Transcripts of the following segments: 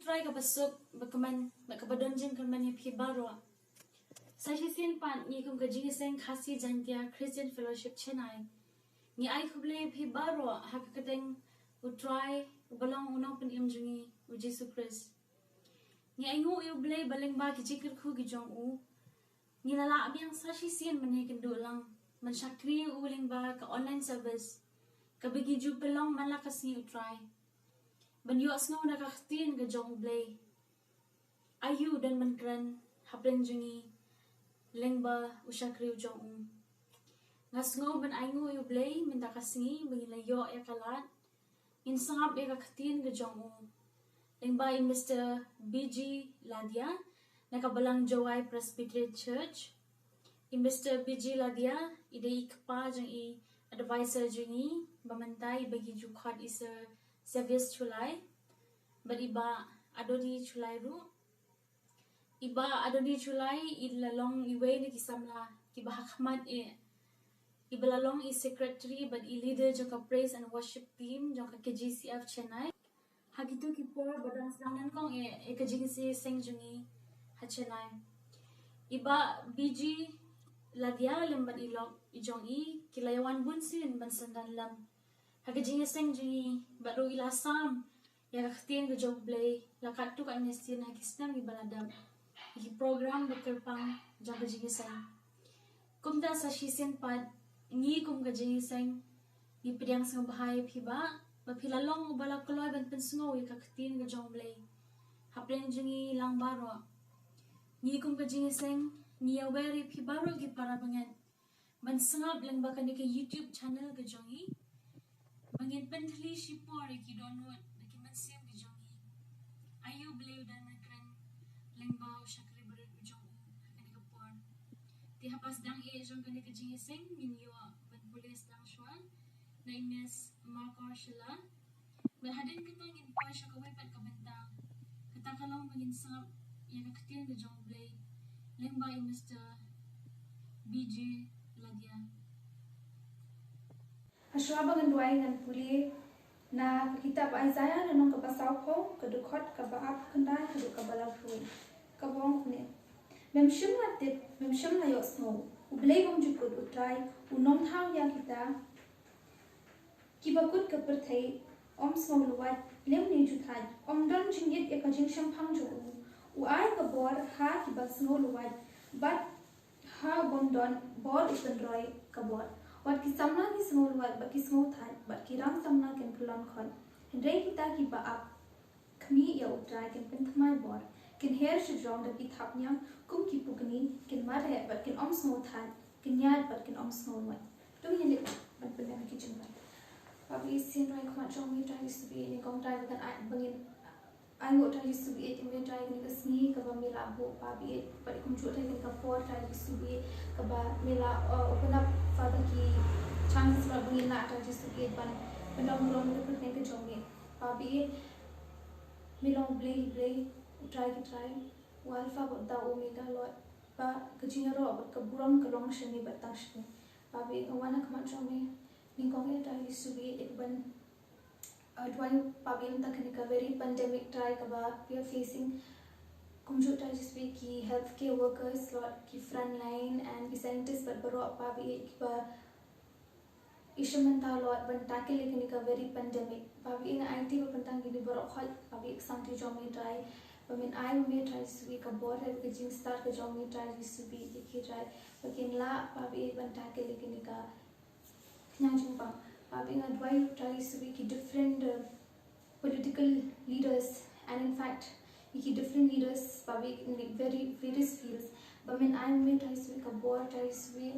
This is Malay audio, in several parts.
try ka pasok bakaman bakabadonjin kaman ni phibaro. Sa hisin pan ni kum ka Jingiaseng khasi Jingim Khristan Fellowship Chennai. Ni ai khuble phibaro hakakateng utry ubalong unong pen imjungi u Jesus Christ. Ni ai ngu uble baleng ba ki jikir khu gi jong u. Ni lala abiang sa hisin man kendu lang man syakri uling ba ka online service. Ka bigi ju pelong malakas ni utry. Ban yu asno na kaktin ga jong blay. Ayu dan menkran haplen jungi lengba usyakri ujong. Ngasngo ban ayu yu blay minta kasngi mengilayo ya kalat. In sangap ya kaktin ga jong. Lengba i Mr. B.G Ladia nakabalang duwai Presbyterian Church. I Mr. B.G Ladia ide ikpa jang i advisor jungi bamantai bagi jukhat isa service chulai but iba adodi chulai ru iba adodi chulai ilalong iwe ni kisamla kiba hakmat iba lalong i secretary but I leader joka praise and worship team joka KJCF Chennai hagitu kipor badang Sdang kong ka Jingiaseng jungi ha Chennai iba B.G Ladia lemban ilok ijong i kilayawan bunsin ban sandan lam Haka Jingiaseng jungi baru ila Salm ya kaktin ke jog blay lakat tu ka nestin hakisnam i baladam i program bekerpang jaga Jingiaseng kumda sa shisin pad ngi kum ka Jingiaseng ni pidyang sang bahaya phiba bapilalong ubala koloy ban pensungo i kaktin ke jog blay haplen jungi lang baro ngi kum ka Jingiaseng ni aware phibaro gi parabangan ban sangap lang ba kanike YouTube channel ke jongi Bangin pentli shipor ki donut bagi mansiem ki jongi. Ayu beliau dan nakran lengbau syakri berat ujong kani kapor. Ti hapas dang jong kani ka Jingiaseng min yo ban Pule Sdang shwan na ines Markorlina. Berhadin kita ngin pa sya kawai pat kabentang. Kita kalong bangin sangap ya kaktian ka jong blay lengbau Mr. B.G Ladia. Asywa bangan duwai ngan Pule na kitab Isaiah nanong kabasaw ko kadukot kabaap kandai kaduk kabalag ruin kabong kunin memshim latip memshim layo snow ublay bong jukut utray unom thang ya kita kibakut kaperthai om snow luwat lem ni juthay om don jingit ya kajing shampang jo uai kabor ha kibak snow luwat but ha bom don bor upendroy kabor Wat kisamna ki small wat but ki small thai but ki rang samna ken pulon khon hendai kita ki ba up khmi ya utrai ken pen thmai bor ken hair shi jong da ki thapnya kum ki pukni ken mare but ken om small thai ken yat but ken om small wat tu yen le but pen ki chung bat papi sin rai khma chong mi trai is bi ni kong trai kan ai bangin ai wo trai is bi et mi trai ni ka sni ka ba mi la bo papi but kum chu trai ka por trai is bi ka ba mi la open up Father ki chances for bringing that I just get ban belong to put make a job papi milong blay try alpha but the omega lot ba kajinga ro but kaburam kalong shani but tashni papi kawana kama jomi ningkong ya try to be it ban dwai papi ta kanika very pandemic try kaba we are facing Kumjut try to speak ki healthcare workers lot ki frontline and ki scientists but baro papi ba ishamanta lot ban tackle kanika very pandemic papi in IT ba pantang gidi baro khol papi santi jomi try I mean I may try to speak a board have the jing start ka jomi try to speak ki try bakin la papi ban tackle kanika nyajung pa papi ngadwai try to speak different political leaders and in fact different leaders public in like very various fields but when I may try to speak a board try to speak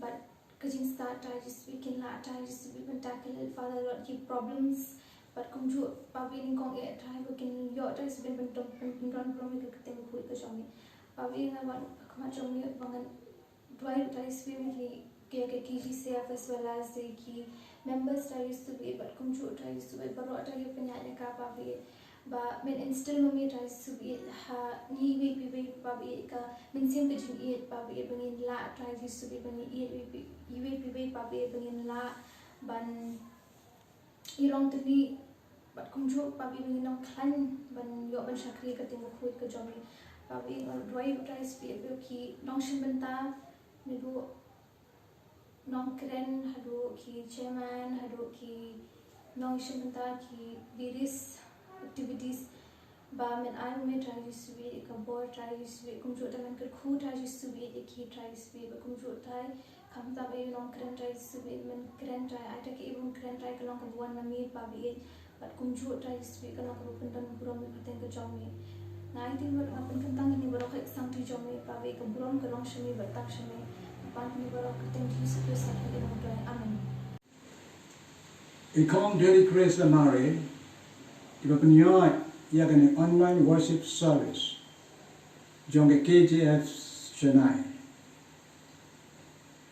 but kajing start try to speak in la try to speak when tackle father lot keep problems but kum ju papi ning kong e try bakin yo try to speak when don problem ke tem pui ka jomi papi na wan khama jomi bangan try to speak ki KJCF as well as the key members try to speak but kum ju try to speak but what try to penya ka papi ba men instill mami tries to be ha ni we pabi ka men sim ke jing eat pabi bangin la tries to be bangin eat we pabi bangin la ban irong tni but kumju pabi bing nong klan ban yo ban shakri ka tingo khuit ka jomi pabi duwai try speed ki nong shimbanta nibu nong kren hadu ki chairman hadu ki nong shimbanta ki various activities ba men an me try speed ka board try speed kumju ta men ka khu try speed ki try speed ba kumju tai kamta ba nong kren try speed men kren try ata ki ibun kren try ka nong ka buan na mi pabi but kumju try speak kana ko pendan buram me paten ka jomi nai tin ber apan kentang ini baro ka sang ti jomi pa ve ka buram ka long shami batak shami pan ni baro ka ten ti se sa ki no dai amen Ikong daily grace Lamare iba penyoy ya kan online worship service jong ke KJCF Chennai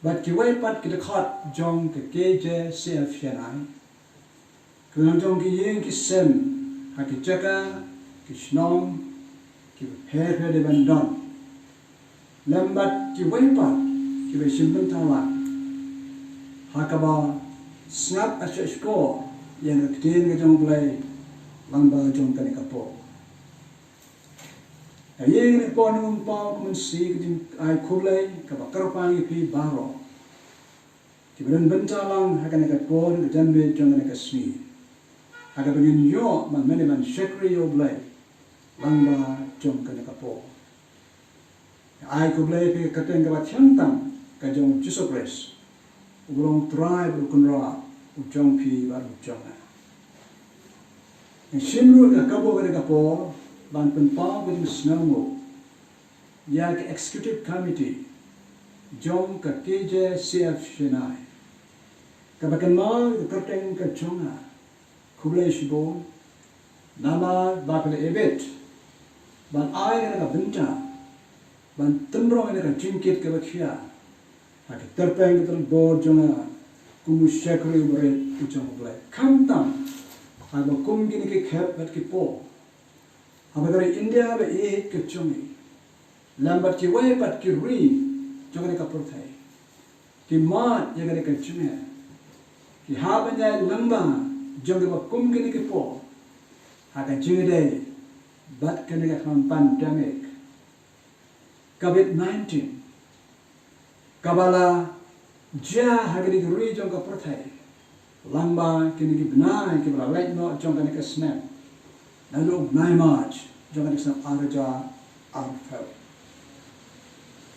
but ki wai pat ki khot jong ke KJCF Chennai Kung jong ki yeng ki sem, ha ki chaka, ki shnong, ki phe de ban don. Lambat ki waipat, ki be simpan tawa. Ha ka ba snap a score, yang ka tin ka jong play, lang ba jong ka ni ka po. A yeng ni po nung pa kuman si ka jing ay kulay, ka ba karpang ipi baro. Ki ben talang ha ka ni ka po, ka janbe jong ka ni ka smi. Aga begin yo man mene man shakri yo blay langba jong kana kapo ai ko blay pe katen ka batyantam ka jong Jesus Christ ulong tribe kunra ujong pi ba ujong en shimru ka kabo ka kapo ban pen pa ko snamo ya ka executive committee jong ka KJCF Chennai ka bakan mal ka katen ka jonga Pule shibo, nama bakle ebet, ban ay na ka benta, ban temro na ka jingkit ka bakia, haki terpeng ka tal board jonga, kumu shakri ubret ujong ublay. Kamtam, haba kum gini ki khep bat ki po, haba dari India ba ihit ka jongi, lambat ki way bat ki ri, jonga ka purthay, ki maat yaga ka jonga, ki haba nyay lamba, jong ba kum gini ki po haka jingde bat kene ka pandemic COVID-19 kabala ja hagri ri jong ka prothai lamba kini ki bnai ki bala light no jong ka snap nalo 9 March jong ka snap araja arfel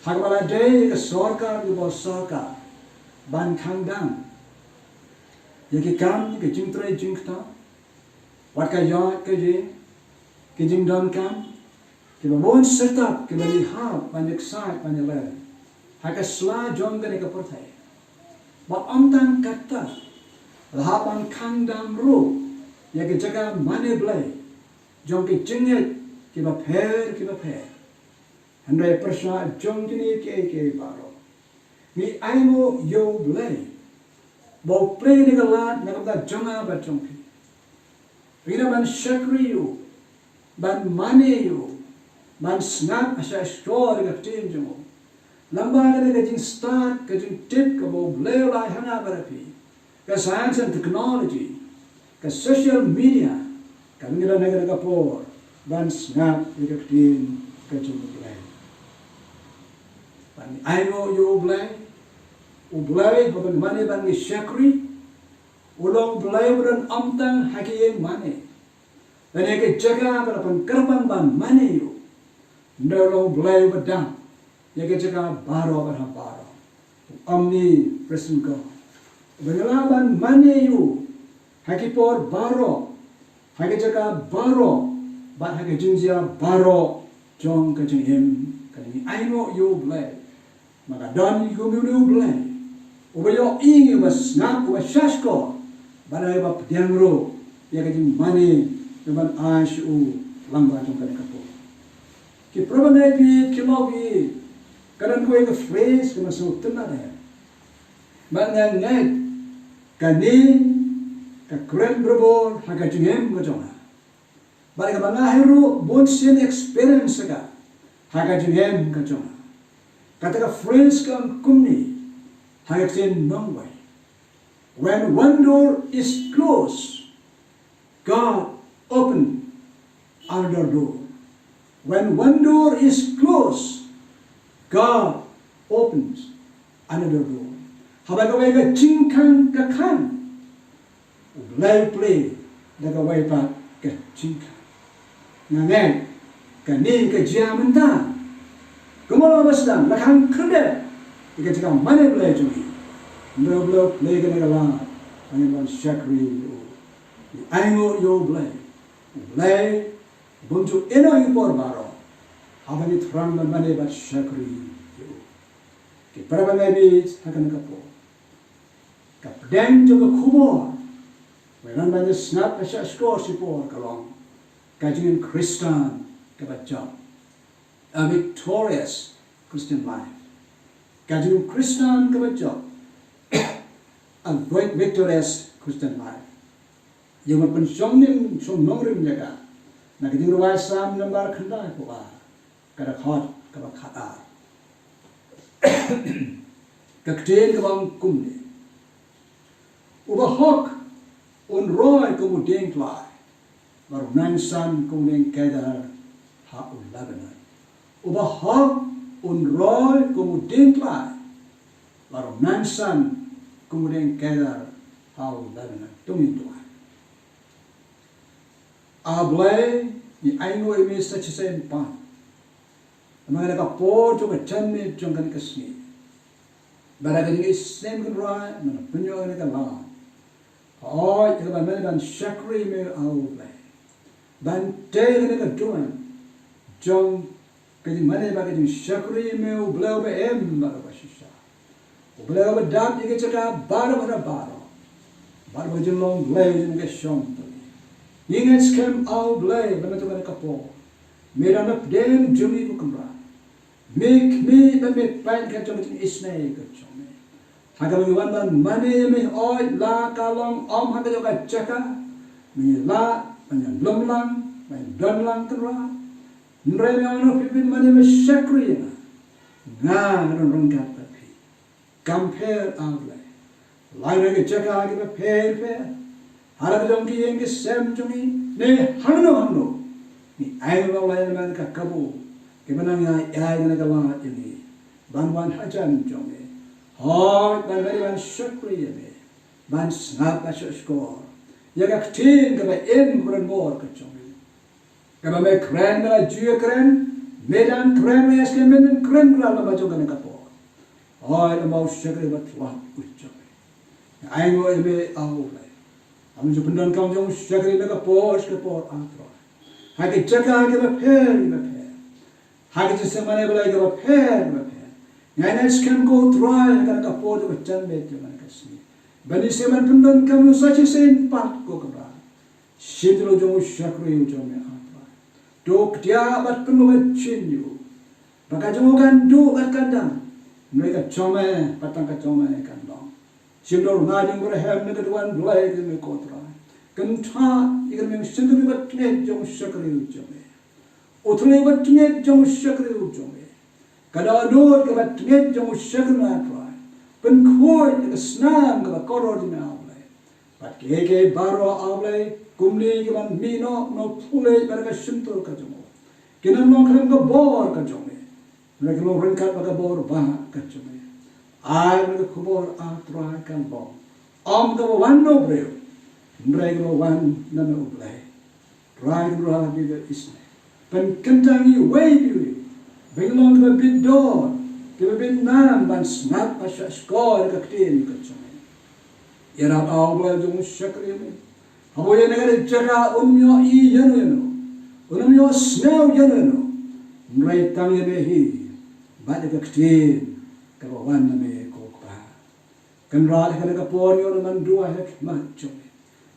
haka bala day ka sarkar ki bo sarkar ban khangdang Yaki kam ke jing tray jing ta, wat ka yard ke je, ke jing don kam, ke babon setup ke bali hab banyak sai banyak le, haka sla jong ke ka porthai, ba amtang kata, lahapan kang dam ru, yaki jaga mane blay, jong ke jinget ke ba pher, handai persha jong jini ke baro, ni aimo yo blay. Bau play ni galat nak kita jonga berjongki. Ina ban shakri you, ban money you, ban snap asya store ka team jongo. Lamba ka jing start ka jing tip ka bau play lai hanga berapi. Ka science and technology, ka social media, ka ngira negara ka por, ban snap ka team ka jing play. Ban I know you play. Ublay hoban mane ban ni shakri ulong blay buran amtang hakiye mane dan ke jaga balapan kerbang ban mane yo ndolo blay badang ke jaga baro ban baro omni present go banglaban mane yo hakipor baro hake jaga baro ban hake jingia baro jong ka jingim kani I know you blay maka dan you blay Ubayo ingi bas nak ubas shasko, balai bap diangro, ya kajing mani, dengan ashu lamba jong kan kapo. Ki probably pi kimau pi, kadang kau yang phrase kena so tenang deh. Mana ngai kani ka kren berbor haga jingem kajonga. Balai ka bangah hiru bon sin experience ka haga jingem kajonga. Kata ka phrase kan kumni. Hayat in Nongway. When one door is closed, God open another door. When one door is closed, God opens another door. Habagaway ka chingkang kakan. Ublay play dagaway pa ka chingkang. Ngayon, kani ka jamanta. Kumalo Sdang lakang krede. Ika chika mane play jumi. Ndoblo play ka nagala. Ngayon man shakri yo. Aingo yo play. Play buntu ino yung porbaro. Habang itrang man mane ba shakri yo. Para ba maybe hakan kapo. Kapdeng juga kubur. Meron ba snap asya score si por kalong. Jingim Khristan kabaca. A victorious Christian life. Jingim Khristan kabaca. A great victorious Christian life. Yung mapensyongnim nongrim jaga. Naging ruway Salm nambar kanda ko ba. Kadakot kabakhatar. Kakten kabang kumni. Ubahok unroy kumudeng tlai. Baru nansan kumudeng kedar ha ulabanan. Ubahok unroy kumudeng tlai. Baru nansan kumudeng kedar ha ulabanan. Tungin tuan. Ablay ni aingo imi sa chisen pan. Mga nakapo juga chanme jangkan kasni. Barang ini isnem kan rai mana punyo ni kan la. Oh, itu kan mana ban shakri me ablay. Ban te ni kan tuan. Jong kadi mana bagi shakri me ublaw be em baru basisha. Ublaw be dam ni cakap baru baru. Baru jelong blay ni ke shom tu. Ingat scam ablay mana tu kan kapo. Mera nak dem jumi ko kamra. Make me the make pain can jump in isnay ka chome. Hagam yuan man mane me oy la kalong hagam yoga chaka. Me la man lum lang, man don lang kra. Nre me ono pipin mane me shakri na. Nga rong kat pi. Compare outlay. Lai ke chaka agi me fair. Harap jong ki yeng ke sem jongi ne hano. Ni ai me lai man ka kabu. Kemenang yang na kalang ini, banwan hajan jome, hoi ban very ban shakri yame, ban snap asya score, yaga ktin kaba in buran bor kacome, kaba me kren kaba juya kren, medan kren me eske menen kren kala bajo kane kapo, hoi na mau shakri batwa uchome, aingo ebe aulai, amu jupendan kau jong shakri na kapo eske por atro, haki chaka kaba per. Hagi jise mane boleh kau fair. Ngayon scan go try agar kapor tu macam betul mana kasih. Bani seman pendon kamu saja sen pat ko kebra. Sidro jom syakri jom ya apa. Dok dia bat penuh cinju. Maka jom kan do kat kandang. Mereka cuma patang kat cuma kandang. Sidro ngajeng berhem nak tuan belai kami ko try. Kentah ikan memang sidro bat net jom syakri jom. Uthulay bat tinget jong shakri ujome. Kada ador ke bat tinget jong shakri na try. Pen khoi ke snam ke koror di awlay. Bat ke baro awlay kumli ke ban mino no pule barka shuntur ka jomo. Kinam no kram ka bor ka jome. Mereka no rengkat ka bor ba ka jome. Ai mereka khubor a try kan bo. Om ka wan no breu. Mereka no wan na no play. Try ra di isne. Pen kentangi way biwi, benglong ke bit door, ke bit nam ban snap asya score ke ktin ke cuma. Era awal jong shakri me. Habo ye negara jaga umyo I yano, umyo snow yano. Mrai tangi behi, bad ke ktin ke bawan me kokpa. Kenra ke ke por yo man dua hek mat cuma.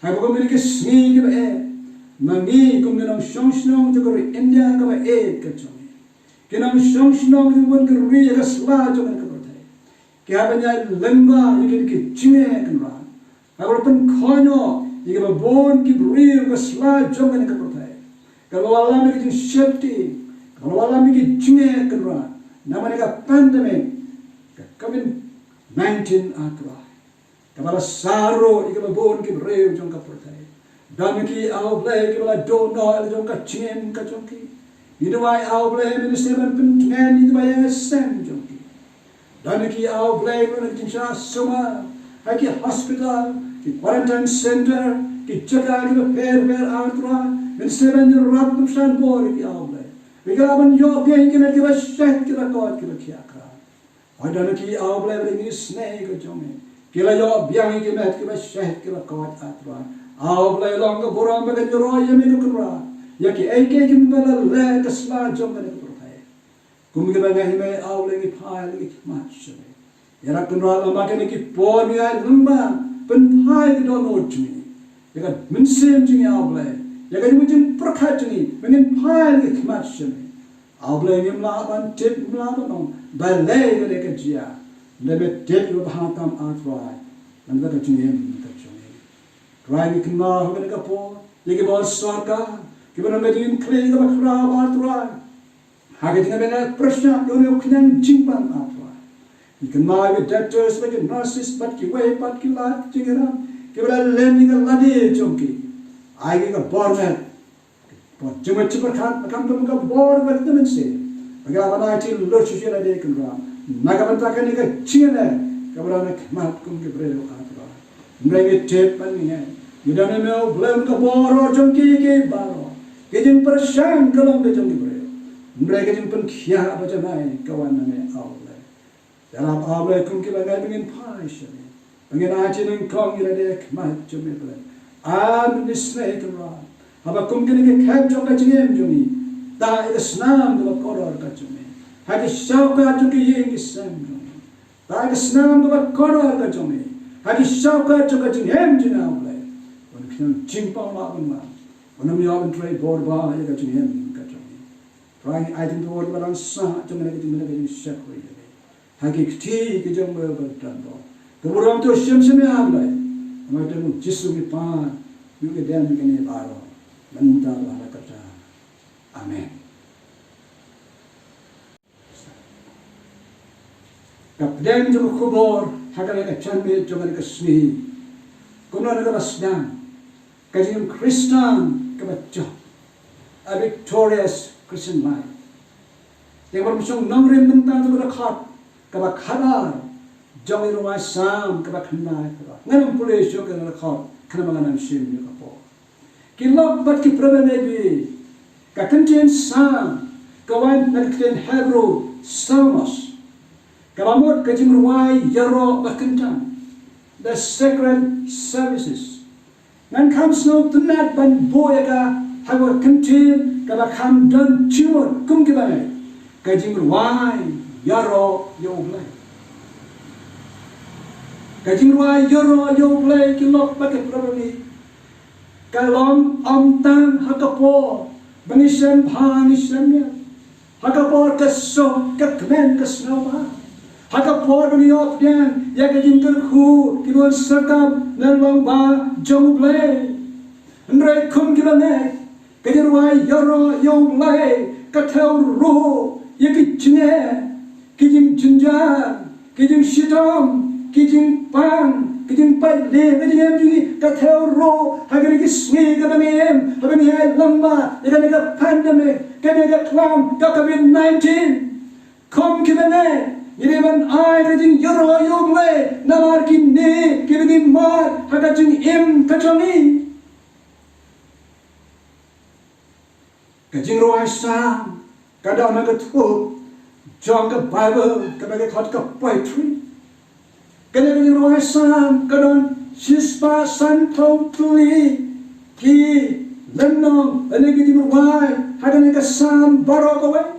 Habo ke miliki sni ke be. Mangi kung ginang siyong to kari India ka ba ka chome. Ginang siyong to wan ka riya ka sla to ka kapatay. Kaya ba niya lengba yung ki chime kan ra. Agora pan konyo yung ba bon ki riya ka sla to ka kapatay. Kalau wala mi ki safety, kalau wala mi ki chime kan ra. Naman ka pandemic ka COVID-19 akra. Kapala saro yung ba bon ki riya to ka kapatay. Dan ki au blay ki bala do no el jong ka chien ka jong ki. Duwai au blay minister ban pengen duwai sen jong ki. Dan ki au blay ban jingsha suma ki hospital ki quarantine center ki jaga ki per artra minister ban rap nusan bor ki au blay. Bigaban yo ki ki na ki ba shet ki ba kot ki ba kya ka. Dan ki au blay ban ni snake ka jong ki. Kila yo biang ki met ki ba shet ki ba kot atra. Au blay long ka buram ba ka ro ye me ku ra. Ya ki ai ke ki bala le ka sla jong ka ku ra. Kum ki ba ngai me au blay ki phai ki mat che. Ya ra kun ra la ma ke ki por mi ai lamba pen phai ki do no chni. Ya ka min sem jing au blay. Ya ka ni jing prakhat ni men phai ki mat che. Au blay ni la ban tip la ba no ba le ke ka jia. Le be tip yo ba tam a try. Nan da ka chni Rai ni kena hogan ka po, ye ke bol sarka, ke bana ngajin kle ka bakra batrai. Hage tinga bena prashna yo ne uknan jingpan atrai. Ni kena be doctors like nurses but ki way but ki lat jingera, ke bana learning ka ladi chomki. Ai ka bornet. Po jima chipar khat makam tum ka bor vet men se. Baga bana ti lo chishela de kra. Naga banta ka ni ka chine, ka bana mat kum ke brelo atrai. Mereka cepat ni है, इधर में वो ब्लेम का बोरो चंकी के बारो, के जिन पर शांत कलम के चंकी पड़े, mereka जिन पर क्या बचा नहीं kawan में आवले, यार आप आवले कुम के लगा बिगिन पाइश में, बिगिन आज इन कॉम ये देख मत चुमे बले, आम निस्ने करा, अब कुम के लिए खेप जो का चीज़ जुनी, ता एक स्नान तो कोरोर का चुमे, हाकि शाव का चुकी ये इंगिसंग जुनी, ता एक स्नान तो कोरोर का चुमे Hadi syaukat juga jinghem jina ulai. Wan kena jimpang mak bang mak. Wan mi awan try board ba ya ka jinghem ka jong. Try I think board ba lang sa jong na ka jing na ka jing shakri. Hagi kti ki jong ba ba tan do. Kemudian tu syam ya ulai. Amai tu jisu mi pa yu ke dan ke ni baro. Lanta ba kata. Amen. Kapten jong khubor Hakala ka chanbe jongan ka sni. Kuna na ka Sdang. Jingim Khristan ka batjo. A victorious Christian life. Yang bermusung nongrim bentang tu ka khat ka ba khadar. Jong iruai Salm ka ba khnai ka ba. Nganam Pule syo ka na khat kana manganam shim ni ka po. Ki lok bat ki prabane bi. Ka contain Salm ka wan na contain Hebrew Psalmos. Kalamot kajing ruai yaro bakentan, the sacred services. Nan kam snow tunat ban boyaga hawa contain kabakam don chimor kum kibane kajing ruai yaro yoblay. Kajing ruai yaro yoblay kilok baket probably. Kalom amtang hakapo bangisem panisem hakapo kaso kakmen kasno ba. Haka por ni op dian ya ka jingker khu kilon sertam nan long ba jong blay ndrai kum kilane ka jirwai yoro yong lay ka thau ro ya ki chine ki jing jinja ki jing shitam ki jing pang ki jing pai le ka jing em ji ka thau ro ha ka ki sni ka bang em ha bang hai lamba ya ka pandemic ka ka clam ka COVID-19 kum kilane Iriman ai kajing yoro yogle namar kinne kirgi mar hakajing kachangi kajing roai Sam kadang nak tu jong ke Bible kadang khat ka poetry kadang roai Sam kadang sispa santo tuli ki lenong ane kajing roai hakane ka Sam barokawe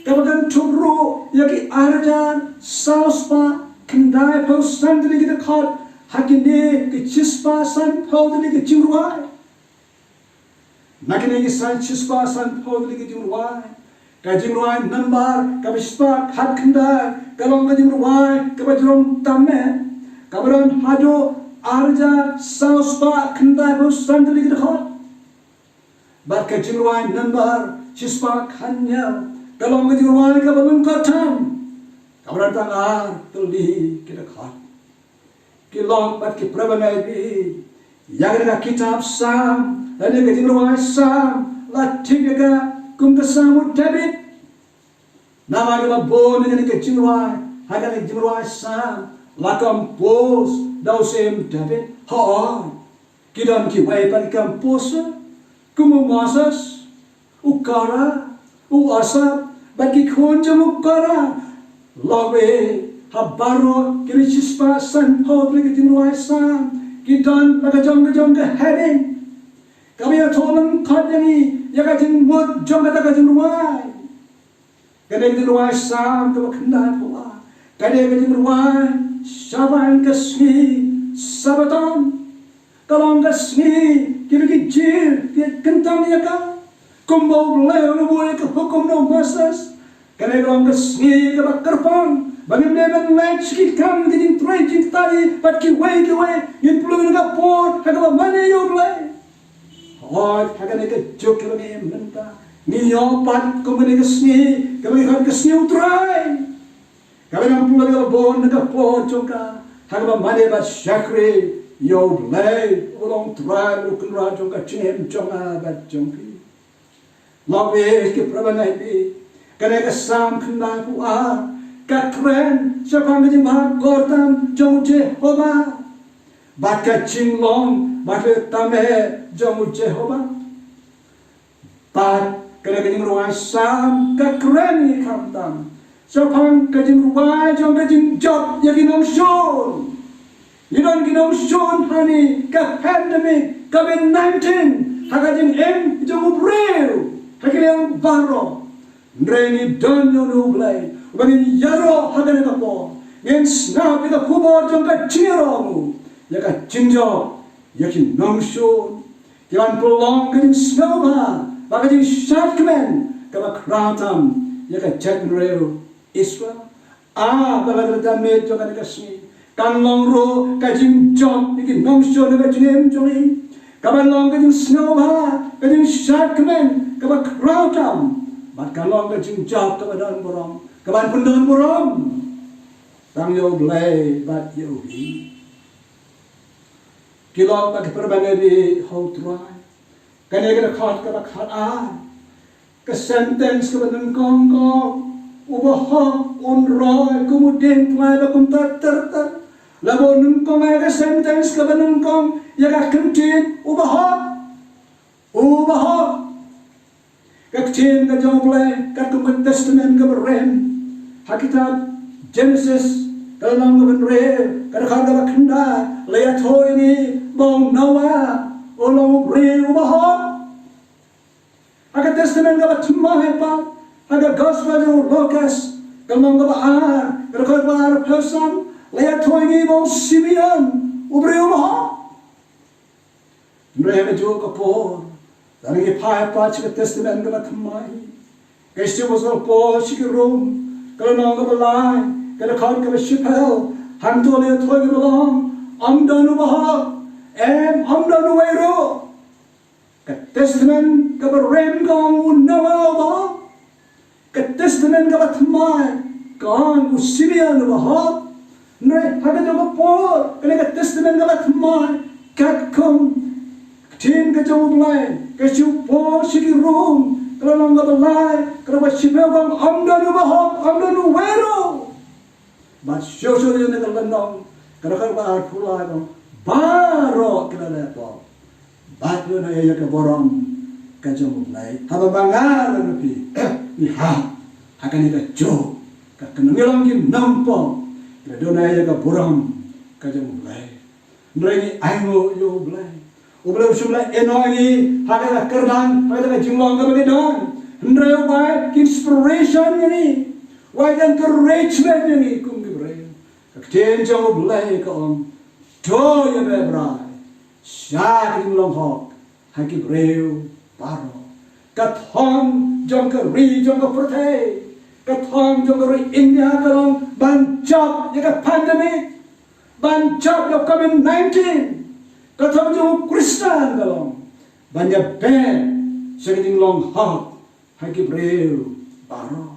Kabagan turu yaki arjan sauspa kendai pau sandali kita khat hakine ke chispa san pau dali ke jingruai nakine ke san chispa san pau dali ke jingruai ka jingruai nambar ka bispa khat kendai kalong ka jingruai ka bajrong tamme kabaran hado arja sauspa kendai pau sandali kita khat bar ka jingruai nambar chispa khanya Kalau mengaji ruang ka balung katam, kabaran tangar tuli kita khat, kilong bat ki prabanai bi, yang dengan kitab Salm, dan dengan jingruai Salm, latih dengan kum kesamut David. Nama kita bon dengan jingruai, hagan jingruai Salm, lakam pos dausem David. Hai, kita ni wai panikam pos, kumu Moses, ukara, uasap, bagi konjam ukara, lawe habaro kini cispa san hot lagi jingruai Salm. Kita nak jong ke heading. Kami yang tolong kat ni, yang kajin mud jong kata kajin ruai. Kadang kajin ruai Salm ke berkenal pula. Kadang kajin ruai saban kesni sabatan. Kalau kesni kira kecil, kira kentang ya kan. Kumbau belai boleh ke hukum no masas. Kadang kalau kesni ke berkerpang. Bagi mereka lain sikit kami jadi tragik tadi, but kiway, yang perlu mereka pun, agak mana yang boleh. Oh, agak mereka jok kami mentah, ni opat kami mereka seni, kami kan keseni utrai. Kami yang perlu mereka pun, mereka pun juga, agak mana yang syakri, yang boleh, orang trai, bukan orang juga cinem jonga, bat jongki. Lawe ke perbanai ni, kami kesam kena kuat. Kakren, siapa yang Markorlina jong Jehovah, baca cinglong, baca tameh jong Jehovah, bat kena ruai Salm, kakren ni kamtam, siapa yang ruai jong job yang kinong shon, yang kinong shon hani ke pandemic COVID-19, hakajing jong ubreu, hakajing baro, reni donyo nublay. Bagi yaro hagan ka po, ngin snap ika kubor jong ka chiro, yaka chinjo, yaki nongshon, kian pulong ka jing snowba, baka jing sharkman, kaba kratam, yaka jagrew Israel, baka damit jong ka nikasni, kan longro ka jing jom, yaki nongshon ka jing jongi, kaba long ka jing snowba, ka jing sharkman, kaba kratam, bat kan long ka jing job kaba dan borong. Kapan pun don burung, tang yo blay bat yo hi. Kilo bagi perbangan di hautrai, kene kena khat ke sentence ke badan kongkong, ubah unroy kemudian kelai bakum ter, labo nungkong ke sentence ke badan kong, ya ke kentin ubah. Kecil ke jauh blay, kat kumut testament ke beren. Hakikat Genesis dalam kebenaran kadang-kadang kena lihat ini bong Noah olong beri ubah. Hakikat testament kabar cuma hebat. Hakikat gospel yang lokas kalau kabar kadang-kadang person lihat ini bong Simeon uberi ubah. Mereka juga kapor. Dan ini hebat hakikat testament kabar cuma. Kesti bosol po sikirum. Kalau nong kebalai, kalau kau kebesipel, hantu lihat thoi kebalang, amdanu bahag, amdanu wero, ketestament keberem kang unawa bahag, ketestament kebatmai kang usibian bahag, nre haga jawab por, kalau ketestament kebatmai, katkum, tin kejawab lain, kecupo sikirum. Kalau nong kebalai, kalau bersipel kang amdanu bahag, amdanu wero. But show dia nak kelenong, kalau bahar pula kang baro kena lepo. But you na iya keborong kajong lai. Haba bangal nupi, iha akan ika jo, kakenangilang kin nampo. Kena do na iya keborong kajong lai. Nrengi aingo yo lai. Ubelum sumla enoi haga kerdan haga jinglong ka bagedon ndreo bai inspiration ni wai encouragement ni kum gibre kakten jong blai ka om to ye bebrai sha jinglong hok haki breu paro kathong jong ka ri jong ka prothe kathong jong ka ri India ka long banchap ye ka pandemic banchap yo COVID-19 Kata Jingim Khristan kalong banyak ben sekiting long hak haki breu baro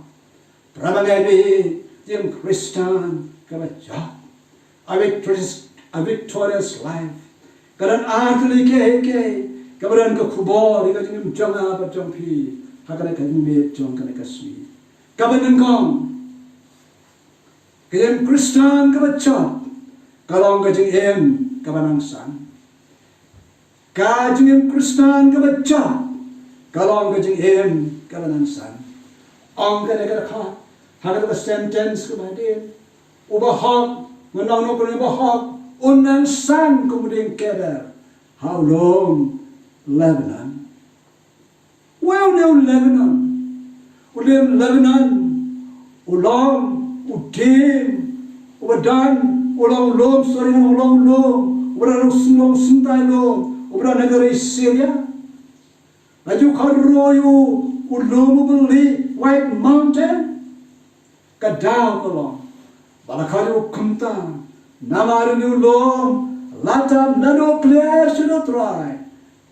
pramangai be Jingim Khristan kabaja a victorious life karan atli ke kabaran ka khubor ika jingim jonga ba jongpi hakana ka me jong kana ka sui kabanan kong Jingim Khristan ka bachot kalong ka jing em kabanang san ka Jingim Khristan ka bachot kalong ka jing em kabanang san ong ka ka kha hakana ka sentence ka madin ubahok nganong no ko ubahok unang san kemudian keder how long Lebanon well no Lebanon ulim Lebanon ulong udim ubadan ulang lom sorry no ulang lom ubrang long sintai lom ubrang negara Syria laju kharoyu ulum beli White Mountain kadang ulong balakharu kumta Namaru lom latam nado clear sudah try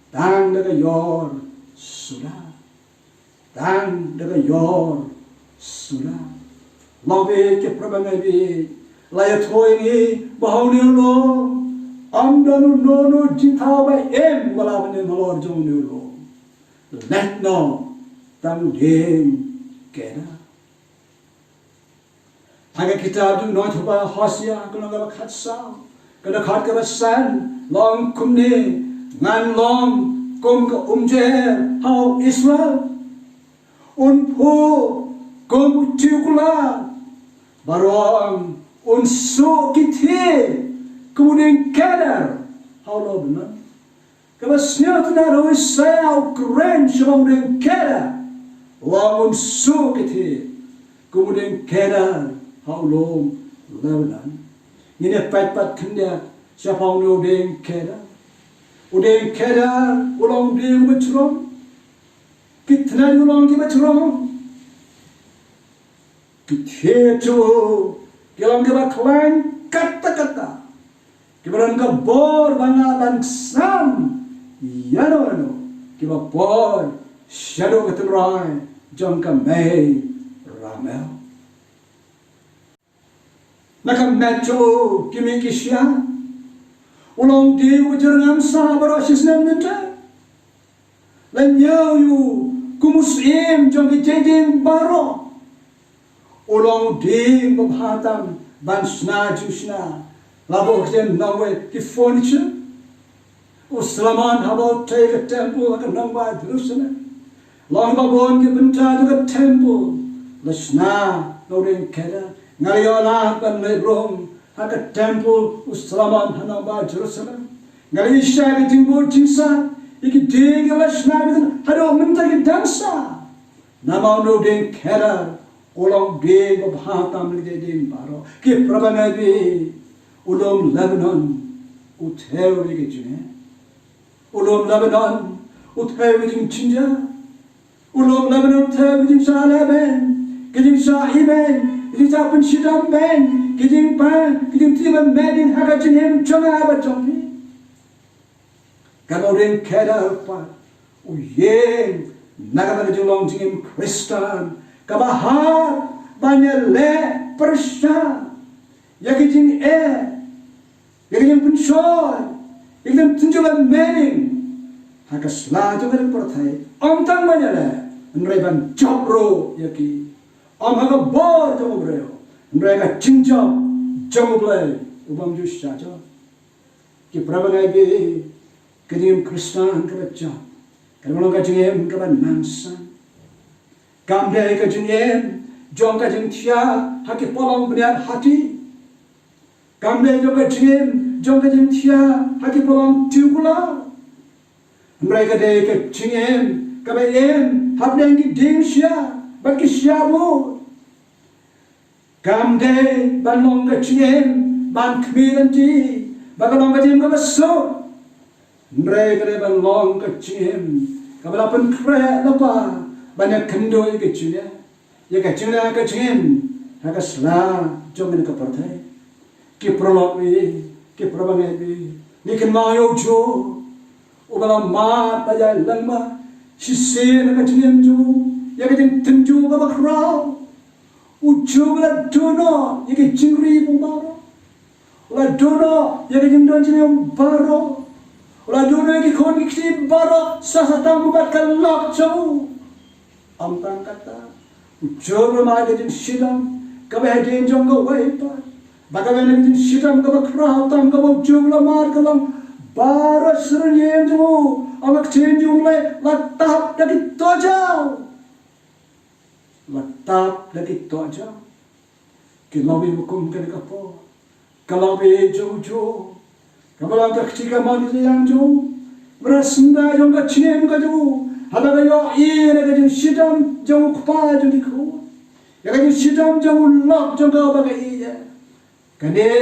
tang daga yor sudah tang daga yor sudah lawe ke prabangai layat hoini bahawni lom amdanu nono jinthaw ba em wala bane malor jong ni lom let no tam dem kena Aga kitab tu noi thuba Hosea kuna ga khatsa kana khat ka san long kumne ngan long kum ka umje how Israel un pho kum chukula barong un so kithe kunin kadar how lo na ka snot na ro sa ukren shong den kadar long un so kithe kunin kadar how long Lebanon ini pat kenya siapa orang udeng keda ulang dia bercerong kita ulang kita bercerong kita tu kita berkelan kata kita bor bangga bangsam ya no kita bor shadow keterai jangka Mei Ramel Nakam metro kimi kisya ulang di ujarang sabar asisnem neta lanyau yu kumusim jong kijeng baro ulang di mabhatam bansna jusna labo kjen nawe ki furniture uslaman habo take a temple like a number Jerusalem long babon ki benta to a temple lashna no den keda Ngaliyola kan lebrom haka temple uslaman hanamba Jerusalem ngalisha ki jingbo jingsa iki dinga lashna bidan hado minta ki dansa namau no den kera ulang de babhatam li den baro ki prabanabi ulom Lebanon uthewi ki jine ulom Lebanon uthewi jing chinja ulom Lebanon uthewi jing salaben ki jing sahiben Kita pun sidang ben, kita tiba medin haga jenim jonga abatongi. Kalau ring keda apa, uyen naga naga jolong Jingim Khristan, kabahar banyak le persya, ya kijing ya kijing pensoy, ya kijing tunjulan medin haga selaju kan pertai, ontang banyak le, nreban jabro ya ki. Amhaga bor jamu breo, mereka cincang jamu blay, ubang jus saja. Ki prabangai be, Jingim Khristan kerja, kalau orang Jingim kaban nansan, kamdai Jingim, jong Jing tia, haki polong benar hati, kamdai Jingim, jong Jing tia, haki polong tiukula, mereka dek Jingim, kaban hapnya ki dingsya. Bagi siapa? Kamde balong kecil, ban kemilan ti, bagalong kecil kabasok. Mereka balong kecil, kabalapan kre lapa, banyak kendoi kecil ya kecilnya kecil, haka sela jomin kapartai, kiprologi, kiprobangi, niken mayo jo, ubalam mat aja lama, sisi kecil jo. Ya kijing tenju kabak raw, ujung la dono, ya kijing ribu baro, la dono, ya kijing don jenim baro, Ula dunia ki khon ki kti baro sasatang bubat kalak chau. Amtang kata. Ujur ma ke jin sidam. Kabe hadin jong ko waipa. Bagaimana ke jin sidam kabe krautam kabe jumla mar kalang. Baro serien ju. Awak chen jumle latap lagi tojau. Latap lagi tojau. Kilawi hukum kena kapo. Kilawi jauh-jauh. Kabalang ketika manusia yang jauh. Berasenda yang kecil jauh. Halaga yo iya kajeng sidam jauh kupa jauh diku. Ya kajeng sidam jauh lok jauh kau bagai iya. Kane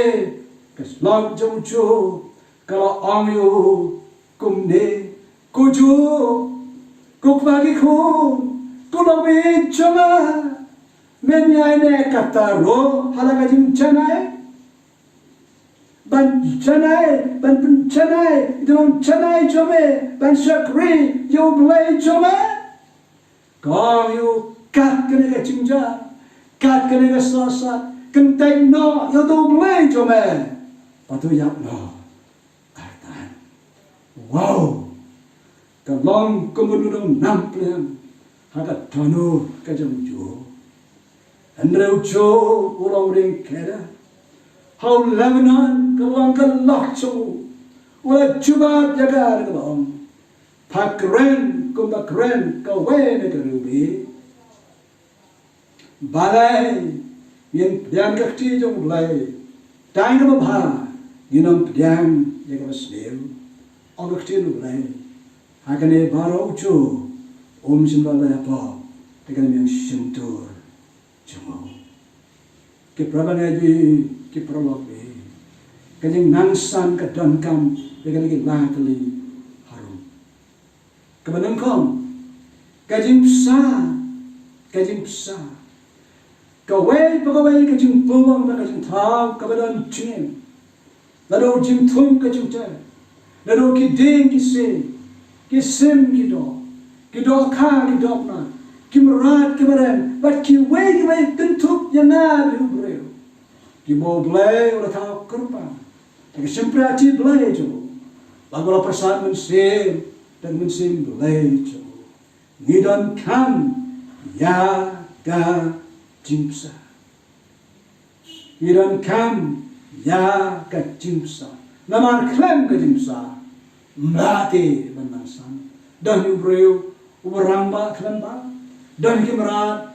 keslok jauh-jauh. Kalau angyu kumne kuju kupagi kun kulawi jauh. Menyai ne kata ro halaga jing Chennai. Ban Chennai, ban Chennai, dalam Chennai jome, ban Syakri, yo belai jome. Kau yo kat kena ke cingja, kat kena ke sasat, kentai no yo tu belai jome. Patu yap no, kartan. Wow, kalong kemudian nampilin, hakat tanu kajam jo. Andreu jo orang ring kera. How Lebanon kalang kalak chu, wala jubat jagar kalang, pakren kumbakren kawen karubi, balai yen pediang kakti jong balai, tang kabah yenam pediang jaga basnew, ang kakti nu balai, hakane baro chu, simbalai apa, tekan yang sentur, cuma, kepraban aja. Ki prolog ni, kajing nangsan ka dankam, bega lagi lakali harum. Kemudian kom, kajing psa, kawai pegawai kajing pulang dan kajing thang kemudian cing, lalu jing thum kajing ter, lalu ki ding ki sim ki do ka ki na, ki merat kemarin, bat ki wai tentuk yang ada ubreu. Ki mau belai ulah tahu kerupaan. Tapi sempre aci belai jo. Lagu la persat mensim dan mensim belai jo. Ngidan kam ya ga jimsa. Ngidan kam ya ga jimsa. Namar klem ga jimsa. Mati menasan. Dan ubreu uberamba klembang. Dan kimerat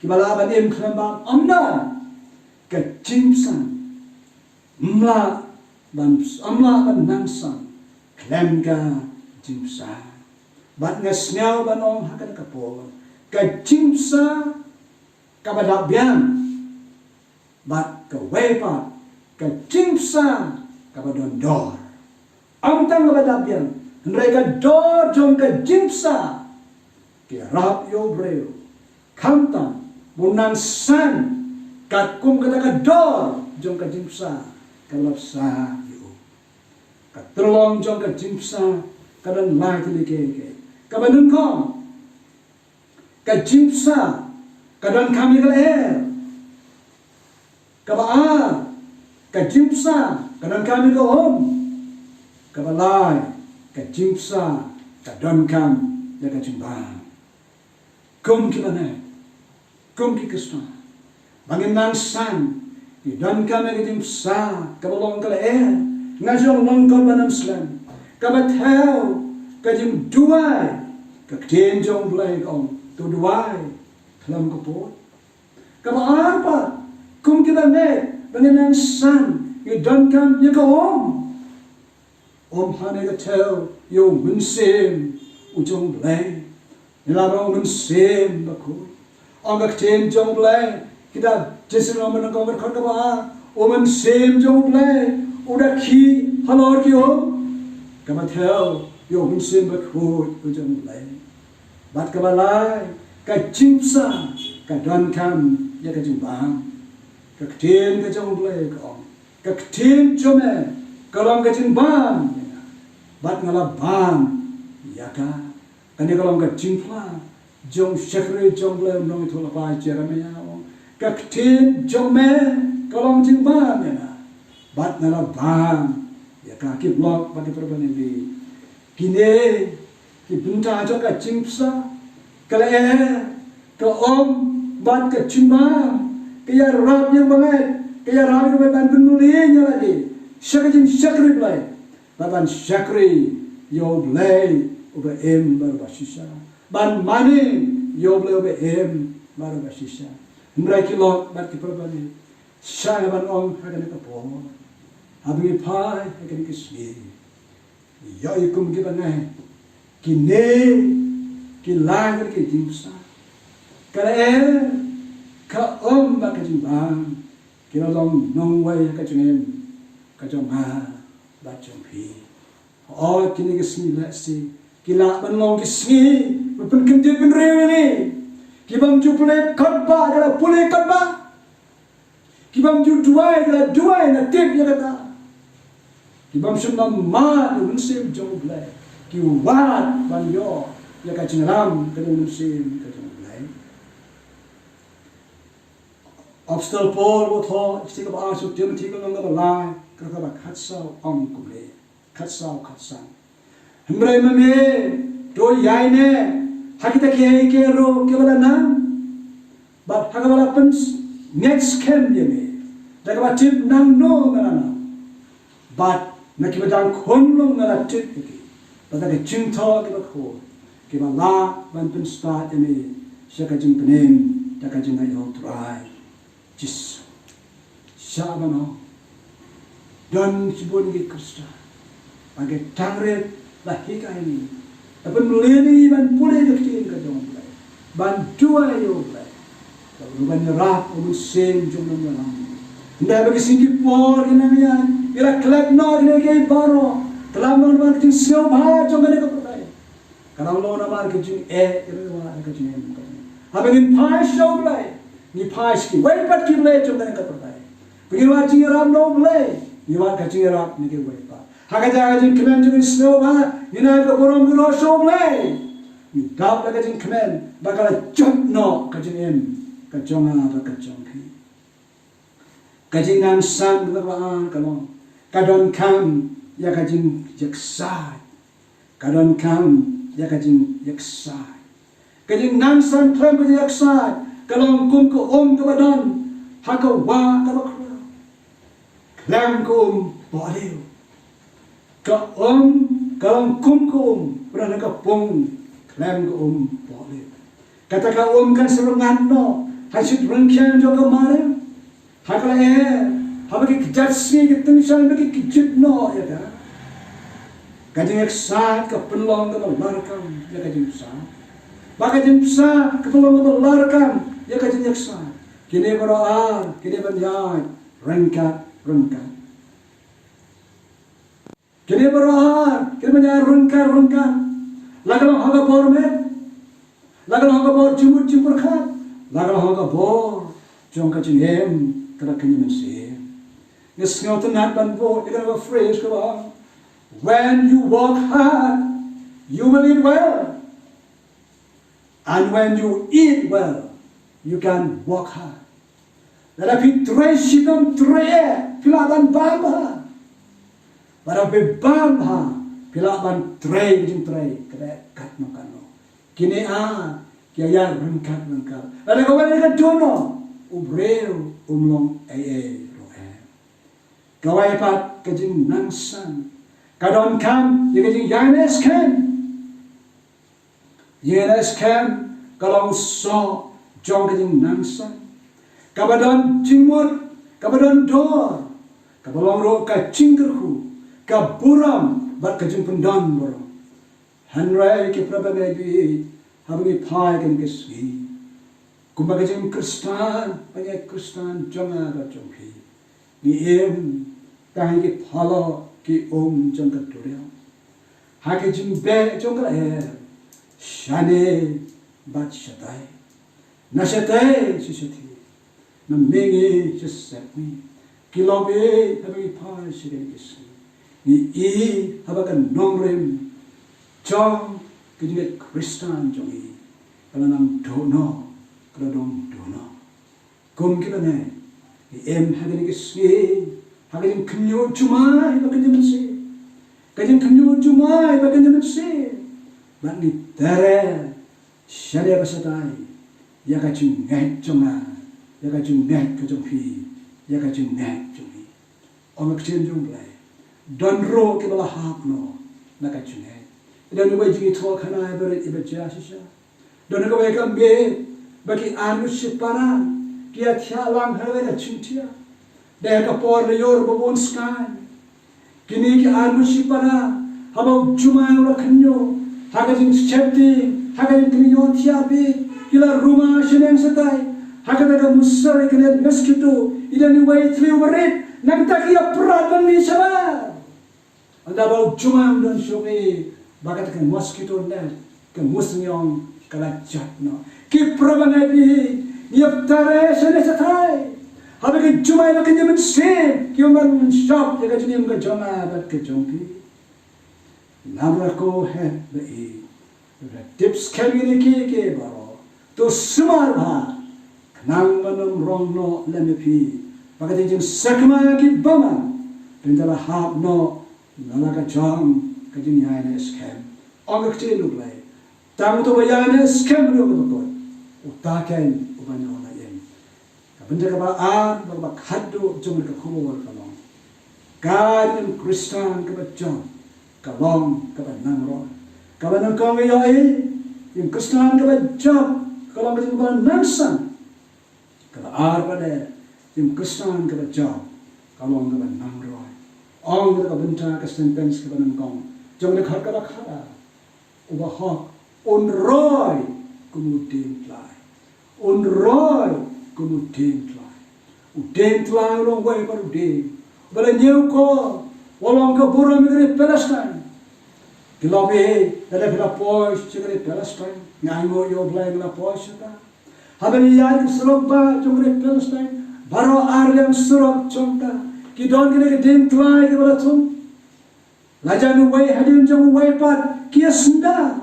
kibalaban im klembang amna. Kejimsan, amla ban nangsan, klemga jimsa, bat ngesnyau ban ong hakan kapol, kejimsa kabadabian, bat kewepat, kejimsa kabadondor, amtang kabadabian, mereka dor jong kejimsa, kirap yo breu, kamtan, bunangsan. Kat kum kata kador jong ka jimsa kalapsa yo. Kat terlong jong ka jimsa kadan lai tili ke. Kabanun ko. Ka jimsa kadan kami ka Kabaa ka jimsa kadan kami ka Kabalai ka jimsa kadan kam ya ka jimba. Kum ki banai. Kum ki Khristan. Bangin nangsan, idan kami kajim sa, kabalong ngajong longkol banam slam, kabathaw, kajim duwai, kaktin jong blay kong, tu duwai, kalam kapot. Kabaarpa, kum kibanet, bangin nangsan, idan kami ka hane kataw, yung mensim, ujong blay, nilarong mensim bakoy, ang kaktin jong blay, kita jesu nama nak kau berkata bahawa oman sem jauh belai, udah ki halor ki kamat hell yo oman sem berkut ujung belai, bat kabalai kajimsa kadan kam ya kajimbang, kaktin kajong belai kau, kaktin jome kalam kajimbang, bat ngalabang ya ka, kani kalam kajimpla jong syakri jong belai menong itu lepas jeramnya. Kaktin jome kalong jimbang ya na bat nala bang ya ka ki blog bagi perbani di kine ki bunta jo ka chimsa kala ka om ban ka chimba kaya rab yang banget kaya rab yang ban penulenya lagi syakajin syakri blai ban syakri yo blai uba em baru basisa ban mani yo blai uba em baru basisa mereka lot ban ki perbani syai ban om hagan ka po abang pai hagan ki smi yo ikum ki banai kine ki lagar ki jimsa kala ka om ba ka jimbang kira long nong wai ka jengem ka jong ha ba jong phi o kini ki sni la si kila ban long ki sni pen ken de ben re ni ki bang ju pule kat ba kala pule kat ba ki bang ju duwai kala duwai na tep ya kata ki bang shum na ma lu sim jong blai ki wat ban yo ya ka jingam ka lu sim ka jong blai obstacle Paul wo tho stik ba asu Timothy ko ngam ba lai ka ba khatsau om ku le khatsau khatsan himrai ma me do yai ne hakita ke ke ro ke bala na but hagabala pens next kem ye me daga ba tip nang no ngana but nakibadang khonlong ngala tip ki bata ke chingtho ke ba kho ke ba la ban pen start ye me shaka jing penem daga jing ai ho try Jis Syabano dan sibun ki Krista bagi tangret lahika ini tapi melini ban pule dekin ka dong play ban dua yo play kalau ban rap o sen jumlah dalam nda bagi singi por ina ira klep no ina ke baro kelamon ban tin sio ba jong ne ka play kalau lo na mar ke jing ira wa ka jing habangin pai show play ni pais ki wai pat ki le chum ka pertai begin wa jing ram no le ni wa ka jing ram ni ke wai pa ha ka ja jing kmen jing snow ba ni na ka borom no show le ni dab la ka jing kmen ba ka chot no ka jing em ka jonga ba ka jong ki ka jing nan san ba ba an ka lo ka don kam ya ka jing jak sai ka don kam ya ka jing jak sai ka jing nan san klem ka jak sai kalau kum ko om ka badan haka wa ka bakra klam ko bodiu ka kalau kum ko berana ka pong klam ko bodiu kata ka kan serangan no hasit rangkyan jo ka mare haka haba ki kijatsi ki tumshan ki kijit no ya ka kajing eksat ka penlong ka larkam ya kajing sa baka jing sa ka penlong ka larkam ya kajing yaksa kini beroar kini benyai rengkat kini beroar kini benyai rengkat lagalang haga bormet lagalang haga bor jumur khat lagalang haga bor jong kajing em kada kini mensi ngesngot nat ban bo ida ba phrase ko when you work hard you will eat well and when you eat well you can walk hard. Tetapi tray sidom tray pilaban bamba. Barabe bamba pilaban tray kada kat no kano. Kini kaya rengkat. Ada kawan yang dono ubreu umlong roe. Kawai pat kajing nangsan. Kadon kam kajing yanes kam kalau so jong kajing nangsan kabadon jingmur kabadon dor kabalong ro ka cinggerhu ka buram bat kajing pendan boro hanrai ke prabane bi habngi phai kan kesgi kumba kajing Khristan banyak Khristan jonga ba jonghi ni em tahi ke phalo ki om jong ka dorya ha ke jing be jong ka shane bat shatai nashatai sishati na mengi shisatmi kilobe habi phai shire kisi ni habakan nomrem jong kajing Khristan jongi kalanang dono kladong dono kum kibane em hagani kisi hagani kunyo chuma hagani mensi kajing kanyu jumai bagan jaman se bat ni tere Shylla basatai ya kajing ngai jonga ya kajing ngai kajong pi ya kajing ngai jongi om kachin jung play don ro ke bala hap no na kajing ngai dan ni wajing itu khana berit ibaja sisa don ko ba kam be bagi anu sipana kia thia lang harwe na chintia de ka por le yor bobon skan kini ki anu sipana habau jumai ro khanyo hagajing chepti hagajing kini yon thia be kila ruma sheneng setai hagadaga musare kene mosquito idani wai thli warit nagta kia pradman ni saba anda bau jumai don shoki bagat ke mosquito net ke musnyong kala chatno ki prabangai yap tare sene setai habe ke jumai na kenyaman sem ki umar shop jaga junim ka jama bat ke jongki namra ko hai be tips kali ke baro to sumar bha nang manam rong no lemepi bagat jing sakma ki bama pendala hap no nalaga jong kajing yana scam ogak te lu play tamu to yana scam lu ko utaken ubanya ona yen kabenda ka ba ba khaddo jom ka khobor ka long Jingim Khristan ka ba jom ka long ka ba nang ro ka ba nang ka yo Jingim Khristan ka ba jom ka long ka ba nang san ka ba ba de Jingim Khristan ka ba jom ka long ka ba nang ro ong ka benta ka sentence ka ba nang kong jom le khar ka ba khara uba hok on roy kumutin plai on roy kumutin plai uden plai long way par uden bala new ko walong ka bura migre Palestine kilabe ele bila pois chigre Palestine ngango yo blai la pois ta habani ya surok ba chigre Palestine baro arlem surok chonta ki don gre den plai ke bala thum lajanu way hadin jong way pat kia senda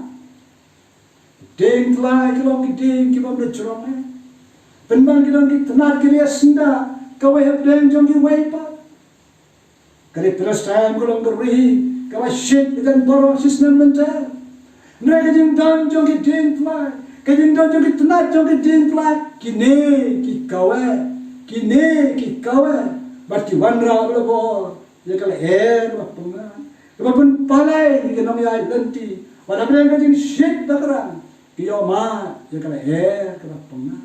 deng tlai kilong ki deng ki bam de chorong hai penbang kilong ki tanat ke dia senda ka way hab deng jong ki way pat kare Palestine kilong ke ri ka way shit ikan boro sisnem lenta ne ka jing dang jong ki deng tlai ka jing dang jong ki tanat jong ki deng tlai ki ne ki kawe bat ki wanra lo bo ye kala ba punga Walaupun palai kita nak ayat lenti, walaupun kita jin shit bakarang, kita ma, ya kalau kalau penga,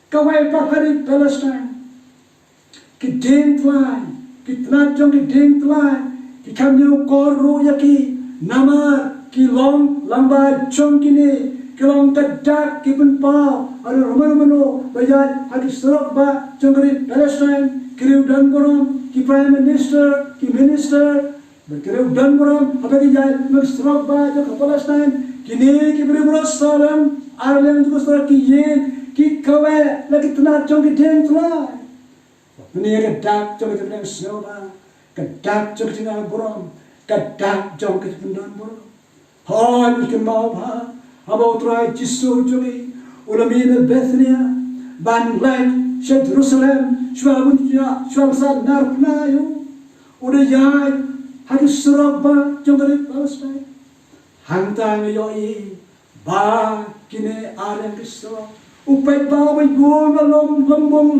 kawai pakari Palestine, kita dentlan, kita nak jong kita dentlan, kita kami koru yaki, nama kilong lamba jong kini, kilong kedak kipun pa, ada rumah bayar hadis serap ba jong kiri Palestine, kiri dan koram, ki Prime Minister, ki Minister. Berkira dan orang apa dia mengstrok baca ke Palestine kini kibri beras Salm Arlen juga serak kiyen ki kawe lagi tenat jong ki den tla ini kedak jong ki den snoba kedak jong ki nang borom kedak jong ki pendan borom han ki mau ba abo trai jisu jong ulamin Bethania ban lek Jerusalem shwabunja shwabsad narpnayo udah yai hadis seraba jongkari Palestine hantang yoi ba kine arem kisro upai ba bai go lom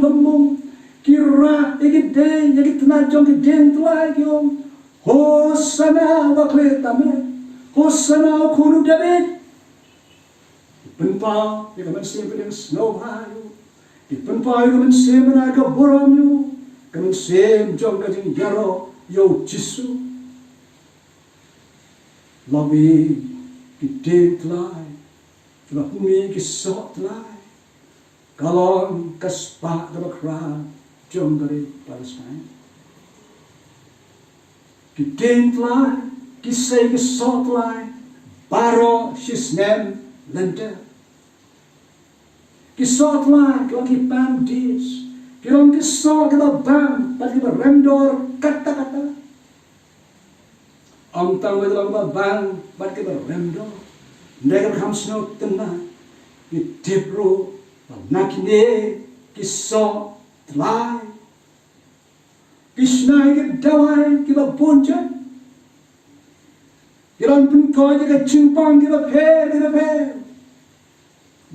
lembong kira ikide ikitna jongki den tlai yom hosana wa kletame hosana khunu david penpa ye kaman sem pedeng snow hayu penpa ye kaman sem na ka boram yu kaman sem jong ka jing yaro yo jisu Lobby, ki den tlai, la humi ki sok tlai, kalong kaspa da bakra, jong dari Palestine. Ki den tlai, ki say ki sok tlai, baro shisnem lente. Ki sok tlai, kalong ki pam dis, kalong ki sok ki ba bam, pati ba rendor kata-kata. Ang tawag lang ba bang bat ke berendo negar ham snow tena ki tibro nakine ki so tlai kisnai ki dawai ki ba ponja Kiran pun kau jaga cimpang kita fair.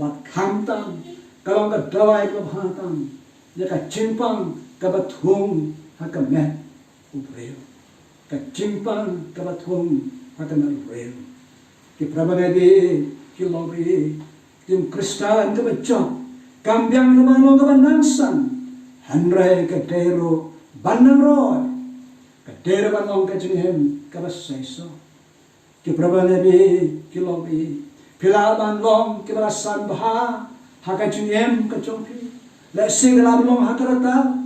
Bat khamtam kalau ka dawai ka bhantam jaga cimpang ka bathung haka met ubreu ka cimpang ka bathung haka na ubreu ki prabangadi ki lobi Jingim Khristan ka bachok kambyang ka banong ka banangsan hanrai ka dero banang roy ka dero banong ka Jingim ka basaiso ki prabangadi ki lobi Pilaban long kibarasan baha haka Jingim ka chongpi lesi pilaban long hakarata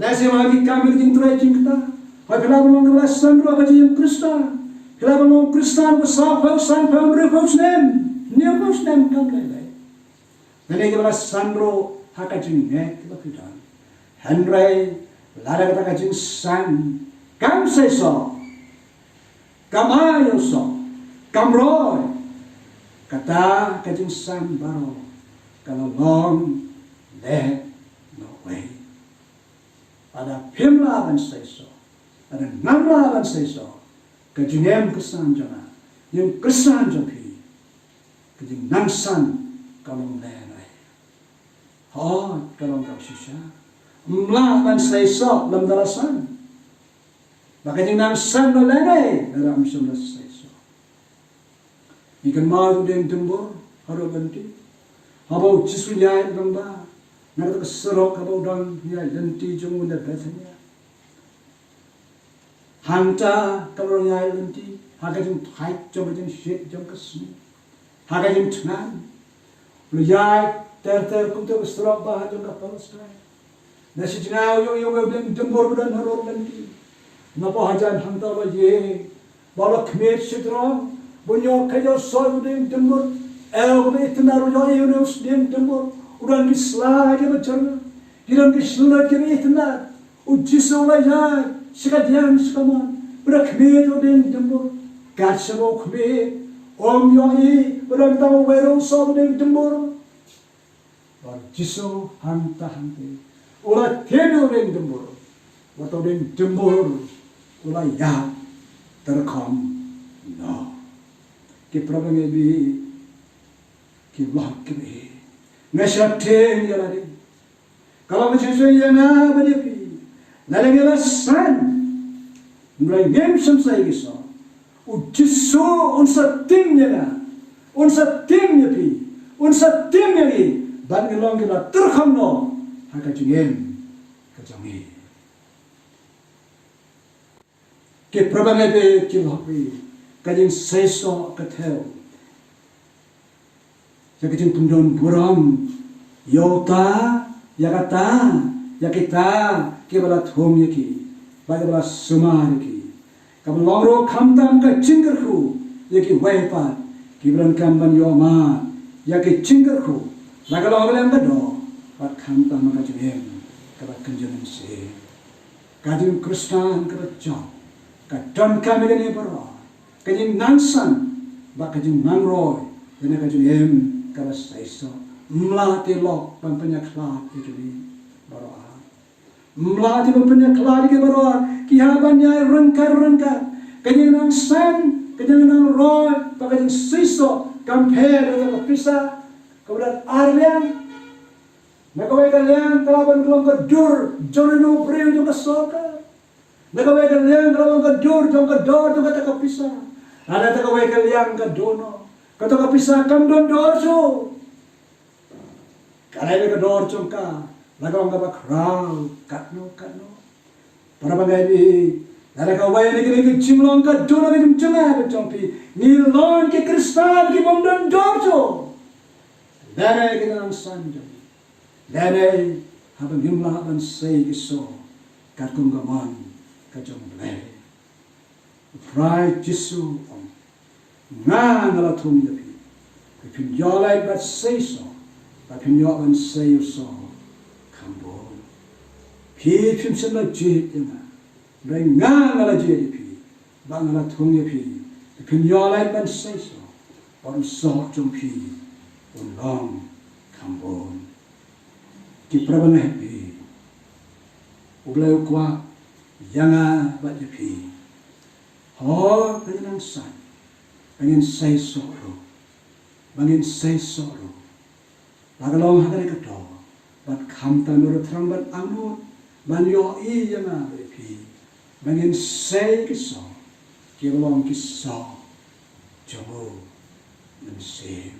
lesi magi kamil jingtrai jingta ha pilaban long kibarasan ro ka Jingim Khristan pilaban long Khristan ko sa san pham re phos nem kam lai nene kibarasan ro haka Jingim ka pidan hanrai lara ka Jingiaseng kam seso kamayo so kamroy kata ka Jingiaseng baro kalau long let no way ada pimla ban seso ada namla ban seso ka Jingim Khristan jana Jingim Khristan jopi ka Jingiaseng kalau le nai ha kalau ka shisha mla ban seso lam dalasan baka Jingiaseng no le nai dalam sumber seso ikan mau deng tembur haro banti habau cisu nyai bangba nak serok habau dang nyai lenti jung unda betanya hanta kalau nyai lenti haga jung thai jung jung shit jung kasni haga jung tnan lu yai ter kum tu serok bah jung ka palestina nasi jnau yo deng tembur dan haro lenti napa hajan hanta ba ye balak khmer sidrom Bunyo kayo soy udeng tembur, be itnaru yo yunus deng tembur, udan kisla ke bacana, hiram kisla ke itnar, ujiso la ya, sikadian sikaman, udak me udeng tembur, katsabo khme, om yo udan tamu wero so udeng tembur, jiso hanta hante, ula tenu udeng tembur, wato udeng tembur, ula ya terkam no. Ki prabang ebi ki lock ki be ngashat ten yalari kalau macam yana bani pi lalang san mulai ngem samsai giso ujiso unsa tim yana yapi ban ngelong gila terkham no haka Jingim ka jangi ki prabang ebi ki lock bi kajing seso kathel yakajing pundon buram yota yakita kebala thom yaki bagala sumar yaki kabalongro khamtam ka chingarkhu yaki waipa kibran kamban yoma yaki chingarkhu lagalonglam ka do pat khamtam ka Jingim ka kanjanan se Jingim Khristan ka chong ka ton kamene baro kajing nangsan ba kajing nangroy dene kajing kala saiso mlati lok pampanya klat ikli baroa mlati pampanya klat ke baroa ki habanya rengkar kajing nangsan kajing nangroy ba kajing saiso compare dengan pisa kemudian arlian nakawai kalian kalaban kelong kedur jorino breu juga soka nakawai kalian kalaban kedur jong taka pisa ada tak kawai kalian ke dono, kata kapisa kam don dorso. Kalai ke dorso ka, lagong ka bakrau, katno. Para bagai ni, ada kawai ni kini cimlong ka dono ni cemai berjumpi, ni lon ke Khristan ki bom don dorso. Lene kita nang sanjung, lene habang himla habang say kiso, katkung gaman kajong bleh. Prai Jisu om ngala thum yapi pin yolai bat say so pin yoban say so kambo pi pim sema je yana rai ngala je yapi bangala thum yapi pin yolai bat say so on so jong pi on long kambo ki prabana yapi ublai kwa yanga bat yapi Oh, kajang san, bangin say sorrow, bangin say sorrow. Lagalong hagari kato, but come to no throng but anu, ban yo yana repi, bangin say kiso, give along kiso, jomo, and say.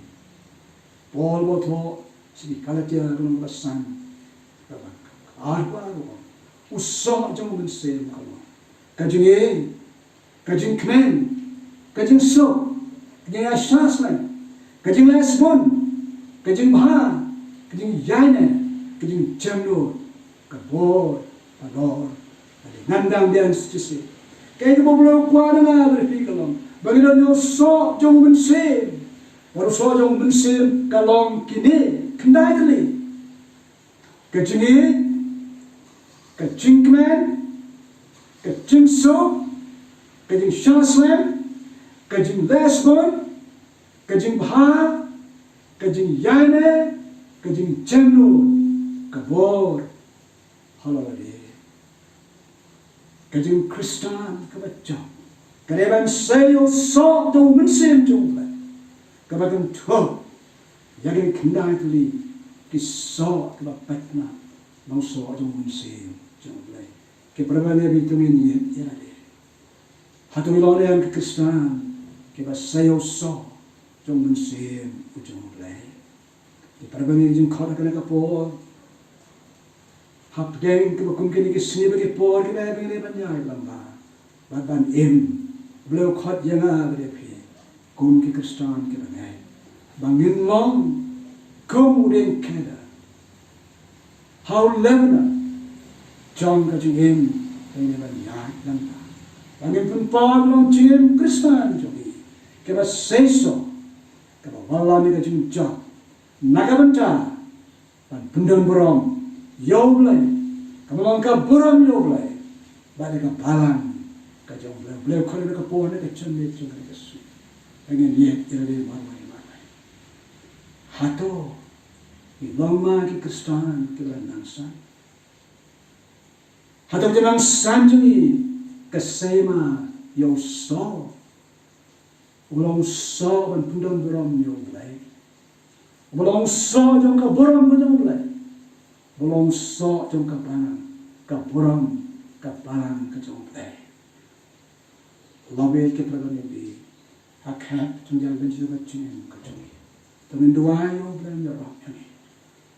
Paul boto, si kalatia gulong basan, arwa usso jomo and say kalo, kajing kajing kmen, kajing so, kajing ashasman, kajing lesbon. Kajing Bha, Kajing Yaine, Kajing Jamno, Kabor, Pador, Nandang Dance to say. Kajabolo Quadana, the Picolum, Bagino saw Jong Same, or saw Jong Same, Kalong Kine, Kandidly. Kajing Kajing Man, Kajing So, Kajing Shaslam, Kajing Lesbon, Kajing Bha. Kajing Yaine, Kajing Jamno, Kabor, Holiday. Kajing Khristan, Kabacham. Kareban sayo saw the Winsim Jumble. Kabagan Twelve, Yagin Kandidly, Kisaw, Kabapatna, no saw the Winsim Jumble. Kipravane Vitamin Yade. Hatumilone and Khristan, Kibasayo saw. Jong Same, Ujong Lay. The Parabanian Kodak Paul Hap Dang, Kukumkin, Snibby Paul, Gabany Lamba, but Ban M, Blow Hot Yana, Repi, Kumki Kristan, Gibanay, Bangin Long, Kumudin Canada. How Lebanon, John Gajing him, they never yard Lamba. Bangin Paul, Long Jingim Khristan, Johnny, give us say so. Kalau wala ni kajing jok, nagabanta, pan pundang buram, yoblay, kamu langkah buram yoblay, balik ke balang, kajang boleh kalau nak pohon ni kacang ni cuma kesu, pengen lihat iraде marmai. Hato, ilama ki Khristan ki nangsan, hato jenang sanjuni kesema yoso. Belong saw and pundang buram yung blay. Belong saw jong ka buram yung blay. Belong saw jong ka buram ka balang ka jong blay. Labi ke prabani bi. Hakhat jong jang benci ka ching ka jong. Tamin duwai yung blay na rap yani.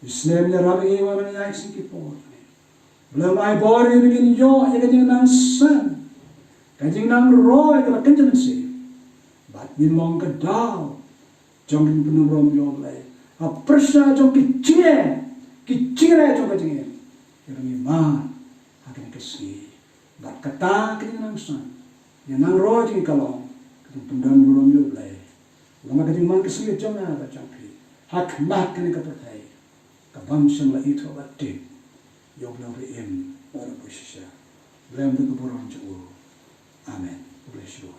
Islam na rap yung mga niyay sikipor. Belum ay bori begin yo yung nang san. Kajing nang roy ka kanjan si. But minmong ka daw, jong pinumrom yung lay. A prasya jong kichire jong kajingin. Yung iman, akin kasi. But kata kini nang san, yan ang roy jing kalong, kung pinumrom yung lay. Lama kajing man kasi jong na ba jong pi. Hakmat kini kapatay, kabam siyang la ito at tip. Yung lang rin, para po siya. Blame the kaburang jong. Amen. Bless you.